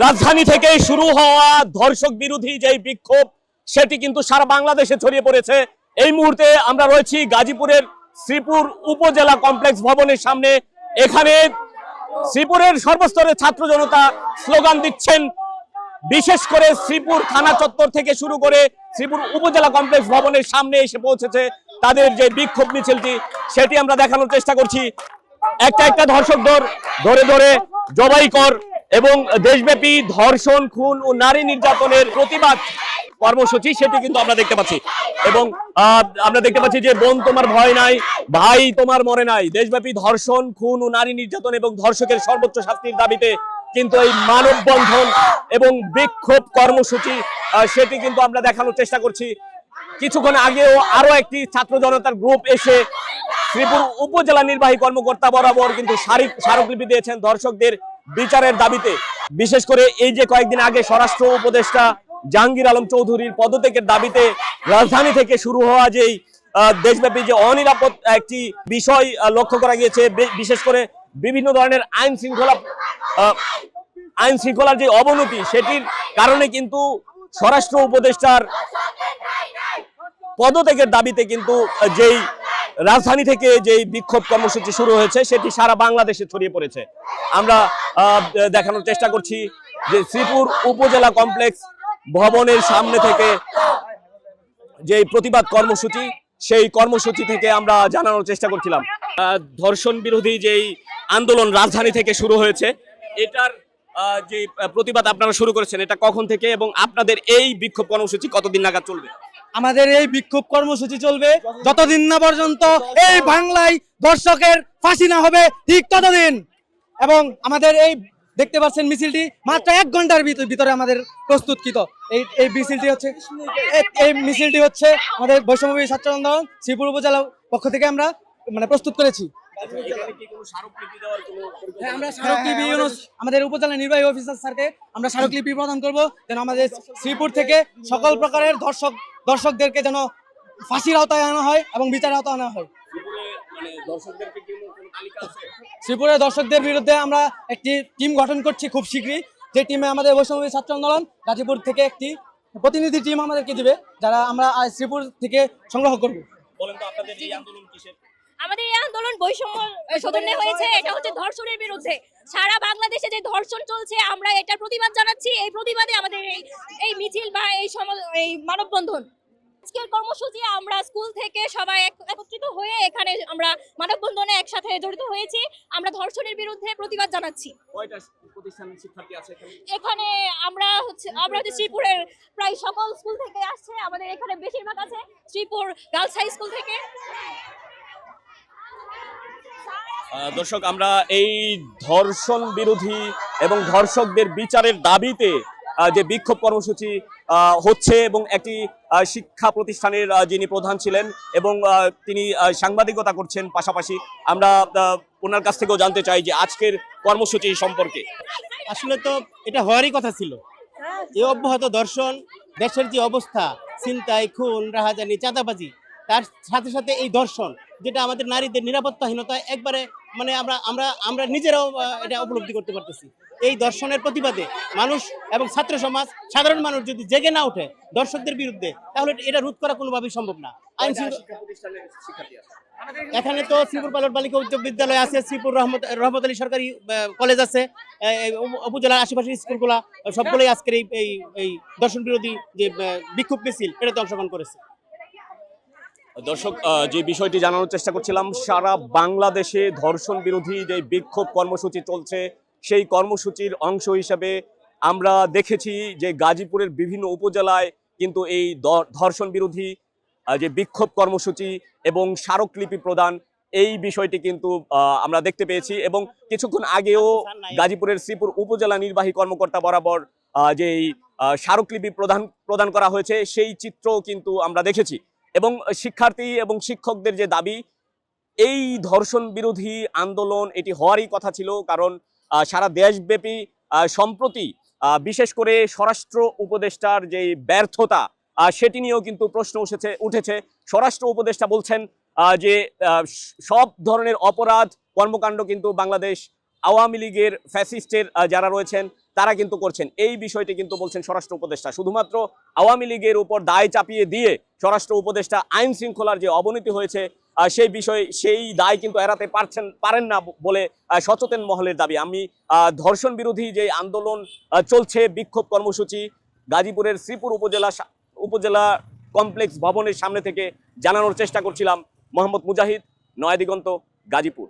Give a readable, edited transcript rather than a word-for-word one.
রাজধানী থেকে শুরু হওয়া ধর্ষক বিরোধী যে বিক্ষোভ সেটি কিন্তু সারা বাংলাদেশে ছড়িয়ে পড়েছে। এই মুহূর্তে আমরা রয়েছি গাজীপুরের শ্রীপুর উপজেলা কমপ্লেক্স ভবনের সামনে। এখানে শ্রীপুরের সর্বস্তরের ছাত্র জনতা স্লোগান দিচ্ছেন। বিশেষ করে শ্রীপুর থানা চত্বর থেকে শুরু করে শ্রীপুর উপজেলা কমপ্লেক্স ভবনের সামনে এসে পৌঁছেছে তাদের যে বিক্ষোভ মিছিলটি, সেটি আমরা দেখানোর চেষ্টা করছি। একটা একটা ধর্ষক ধরে ধরে জবাই কর এবং দেশব্যাপী ধর্ষণ, খুন ও নারী নির্যাতনের প্রতিবাদ কর্মসূচি সেটি কিন্তু আমরা দেখতে পাচ্ছি। এবং আমরা দেখতে পাচ্ছি যে বোন তোমার ভয় নাই, ভাই তোমার মরে নাই। দেশব্যাপী ধর্ষণ, খুন ও নারী নির্যাতন এবং ধর্ষকের সর্বোচ্চ শাস্তির দাবিতে কিন্তু এই মানববন্ধন এবং বিক্ষোভ কর্মসূচি সেটি কিন্তু আমরা দেখানোর চেষ্টা করছি। কিছুক্ষণ আগেও আরো একটি ছাত্র জনতার গ্রুপ এসে শ্রীপুর উপজেলা নির্বাহী কর্মকর্তা বরাবর কিন্তু স্মারকলিপি দিয়েছেন ধর্ষকদের বিচারের দাবিতে। বিশেষ করে এই যে কয়েকদিন আগে স্বরাষ্ট্র উপদেষ্টা জাহাঙ্গীর আলম চৌধুরীর পদত্যাগের দাবিতে রাজধানী থেকে শুরু হওয়া যেই দেশব্যাপী যে অনিরাপদ একটি বিষয় লক্ষ্য করা গিয়েছে, বিশেষ করে বিভিন্ন ধরনের আইন শৃঙ্খলার যে অবনতি সেটির কারণে কিন্তু স্বরাষ্ট্র উপদেষ্টার পদত্যাগের দাবিতে কিন্তু যেই রাজধানী থেকে যে বিক্ষোভ কর্মসূচি শুরু হয়েছে সেটি সারা বাংলাদেশে ছড়িয়ে পড়েছে। আমরা দেখানোর চেষ্টা করছি যে শ্রীপুর উপজেলা কমপ্লেক্স ভবনের সামনে থেকে যে প্রতিবাদ কর্মসূচি, সেই কর্মসূচি থেকে আমরা জানানোর চেষ্টা করছিলাম। ধর্ষণ বিরোধী যেই আন্দোলন রাজধানী থেকে শুরু হয়েছে, এটার যে প্রতিবাদ আপনারা শুরু করেছেন, এটা কখন থেকে এবং আপনাদের এই বিক্ষোভ কর্মসূচি কতদিন নাগাদ চলবে? আমাদের এই বিক্ষোভ কর্মসূচি চলবে যতদিন না পর্যন্ত এই বাংলায় ধর্ষকের ফাঁসি না হবে, ঠিক ততদিন। এবং আমাদের এই দেখতে পাচ্ছেন মিছিলটি মাত্র 1 ঘন্টার ভিতরে আমাদের প্রস্তুতকৃত এই মিছিলটি হচ্ছে আমাদের বৈষম্যবিরোধী ছাত্র আন্দোলন শ্রীপুর উপজেলা পক্ষ থেকে আমরা প্রস্তুত করেছি। আমরা স্মারকলিপি আমাদের উপজেলা নির্বাহী অফিসার স্যারকে আমরা স্মারকলিপি প্রদান করব, যেন আমাদের শ্রীপুর থেকে সকল প্রকারের দর্শকদেরকে যেন ফাঁসির আওতায় আনা হয় এবং বিচারের আওতায় আনা হয়। শ্রীপুরের দর্শকদের বিরুদ্ধে আমরা একটি টিম গঠন করছি খুব শীঘ্রই, যে টিমে আমাদের বৈষম্যবিরোধী ছাত্র আন্দোলন গাজীপুর থেকে একটি প্রতিনিধি টিম আমাদেরকে দিবে, যারা আমরা শ্রীপুর থেকে সংগ্রহ করব। আমাদের এই আন্দোলন বৈষম্য শোধনে হয়েছে, এটা হচ্ছে ধর্ষণের বিরুদ্ধে। সারা বাংলাদেশে যে ধর্ষণ চলছে আমরা এটার প্রতিবাদ জানাচ্ছি। এই প্রতিবাদে আমাদের এই মিছিল বা এই মানববন্ধন। আজকের কর্মসূচি আমরা স্কুল থেকে সবাই একত্রিত হয়ে এখানে আমরা মানববন্ধনে একসাথে জড়িত হয়েছি। আমরা ধর্ষণের বিরুদ্ধে প্রতিবাদ জানাচ্ছি। এখানে আমরা হচ্ছে শ্রীপুরের প্রায় সকল স্কুল থেকে আসছে। আমাদের এখানে বেশিরভাগ আছে শ্রীপুর গার্লস হাই স্কুল থেকে। দর্শক, আমরা এই ধর্ষণ বিরোধী এবং ধর্ষকদের বিচারের দাবিতে যে বিক্ষোভ কর্মসূচি হচ্ছে এবং একটি শিক্ষা প্রতিষ্ঠানের যিনি প্রধান ছিলেন এবং তিনি সাংবাদিকতা করছেন, পাশাপাশি আমরা ওনার কাছ থেকেও জানতে চাই যে আজকের কর্মসূচি সম্পর্কে। আসলে তো এটা হওয়ারই কথা ছিল। এই অব্যাহত ধর্ষণ, দেশের যে অবস্থা, ছিনতাই, খুন, রাহাজানি, চাঁদাবাজি, তার সাথে সাথে এই ধর্ষণ, যেটা আমাদের নারীদের নিরাপত্তাহীনতা একবারে আমরা নিজেরাও এটা উপলব্ধি করতে পারতেছি। এই ধর্ষণের প্রতিবাদে মানুষ এবং ছাত্র সমাজ, সাধারণ মানুষ যদি জেগে না ওঠে ধর্ষকদের বিরুদ্ধে, তাহলে এটা রোধ করা কোনোভাবেই সম্ভব না। এখানে তো শ্রীপুর পাইলট বালিকা উচ্চ বিদ্যালয় আছে, শ্রীপুর রহমত আলী সরকারি কলেজ আছে, উপজেলার আশেপাশের স্কুলগুলা সবগুলোই আজকের এই ধর্ষণ বিরোধী যে বিক্ষোভ মিছিল এটাতে অংশগ্রহণ করেছে। দর্শক, যে বিষয়টি জানানোর চেষ্টা করছিলাম, সারা বাংলাদেশে ধর্ষণ বিরোধী যে বিক্ষোভ কর্মসূচি চলছে, সেই কর্মসূচির অংশ হিসাবে আমরা দেখেছি যে গাজীপুরের বিভিন্ন উপজেলায় কিন্তু এই ধর্ষণ বিরোধী যে বিক্ষোভ কর্মসূচি এবং স্মারকলিপি প্রদান, এই বিষয়টি কিন্তু আমরা দেখতে পেয়েছি। এবং কিছুক্ষণ আগেও গাজীপুরের শ্রীপুর উপজেলা নির্বাহী কর্মকর্তা বরাবর যেই স্মারকলিপি প্রদান করা হয়েছে, সেই চিত্র কিন্তু আমরা দেখেছি। এবং শিক্ষার্থী এবং শিক্ষকদের যে দাবি, এই ধর্ষণ বিরোধী আন্দোলন এটি হওয়ারই কথা ছিল, কারণ সারা দেশব্যাপী সম্প্রতি বিশেষ করে স্বরাষ্ট্র উপদেষ্টার যে ব্যর্থতা সেটি নিয়েও কিন্তু প্রশ্ন উঠেছে। স্বরাষ্ট্র উপদেষ্টা বলছেন যে সব ধরনের অপরাধ কর্মকাণ্ড কিন্তু বাংলাদেশ আওয়ামী লীগের ফ্যাসিস্টের যারা রয়েছেন তারা কিন্তু করছেন। এই বিষয়টি কিন্তু বলছেন স্বরাষ্ট্র উপদেষ্টা। শুধুমাত্র আওয়ামী লীগের উপর দায় চাপিয়ে দিয়ে স্বরাষ্ট্র উপদেষ্টা আইন শৃঙ্খলার যে অবনতি হয়েছে সেই দায় কিন্তু এড়াতে পারেন না বলে সচেতন মহলের দাবি। আমি ধর্ষণ বিরোধী যে আন্দোলন চলছে, বিক্ষোভ কর্মসূচি গাজীপুরের শ্রীপুর উপজেলা কমপ্লেক্স ভবনের সামনে থেকে জানানোর চেষ্টা করছিলাম। মোহাম্মদ মুজাহিদ, নয়া দিগন্ত, গাজীপুর।